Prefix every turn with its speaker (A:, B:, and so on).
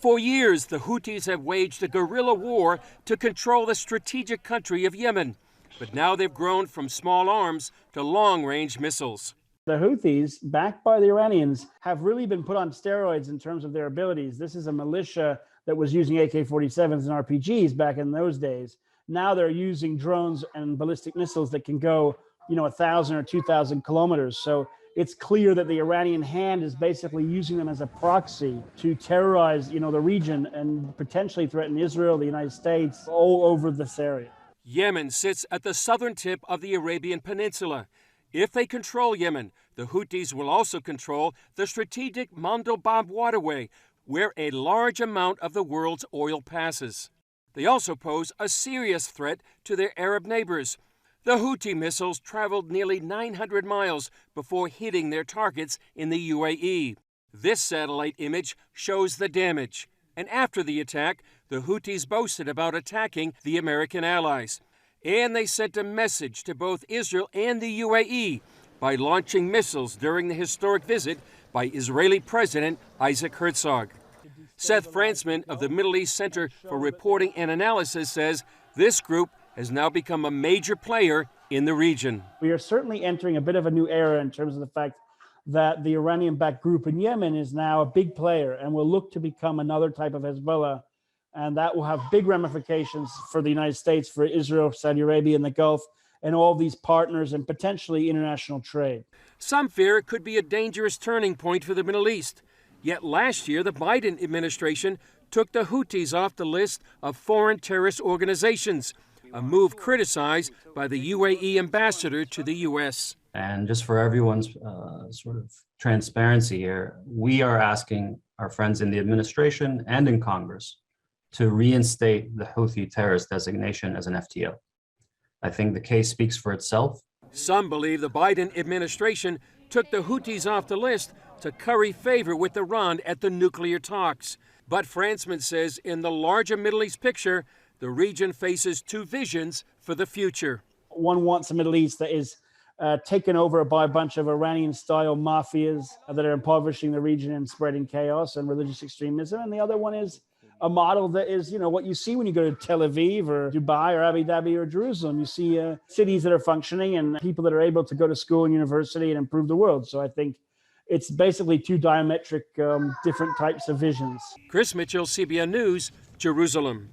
A: For years, the Houthis have waged a guerrilla war to control the strategic country of Yemen. But now they've grown from small arms to long-range missiles.
B: The Houthis, backed by the Iranians, have really been put on steroids in terms of their abilities. This is a militia that was using AK-47s and RPGs back in those days. Now they're using drones and ballistic missiles that can go, 1,000 or 2,000 kilometers. So it's clear that the Iranian hand is basically using them as a proxy to terrorize, the region and potentially threaten Israel, the United States, all over this area.
A: Yemen sits at the southern tip of the Arabian Peninsula. If they control Yemen, the Houthis will also control the strategic Mandab waterway, where a large amount of the world's oil passes. They also pose a serious threat to their Arab neighbors. The Houthi missiles traveled nearly 900 miles before hitting their targets in the UAE. This satellite image shows the damage. And after the attack, the Houthis boasted about attacking the American allies. And they sent a message to both Israel and the UAE by launching missiles during the historic visit by Israeli President Isaac Herzog. Seth Fransman of the Middle East Center for Reporting and Analysis says this group has now become a major player in the region.
B: We are certainly entering a bit of a new era in terms of the fact that the Iranian-backed group in Yemen is now a big player and will look to become another type of Hezbollah. And that will have big ramifications for the United States, for Israel, Saudi Arabia, and the Gulf, and all these partners and potentially international trade.
A: Some fear it could be a dangerous turning point for the Middle East. Yet last year, the Biden administration took the Houthis off the list of foreign terrorist organizations, a move criticized by the UAE ambassador to the U.S.
C: And just for everyone's sort of transparency here, we are asking our friends in the administration and in Congress to reinstate the Houthi terrorist designation as an FTO. I think the case speaks for itself.
A: Some believe the Biden administration took the Houthis off the list to curry favor with Iran at the nuclear talks. But Fransman says in the larger Middle East picture, the region faces two visions for the future.
B: One wants a Middle East that is taken over by a bunch of Iranian-style mafias that are impoverishing the region and spreading chaos and religious extremism. And the other one is a model that is, what you see when you go to Tel Aviv or Dubai or Abu Dhabi or Jerusalem. You see cities that are functioning and people that are able to go to school and university and improve the world. So I think it's basically two diametric different types of visions.
A: Chris Mitchell, CBN News, Jerusalem.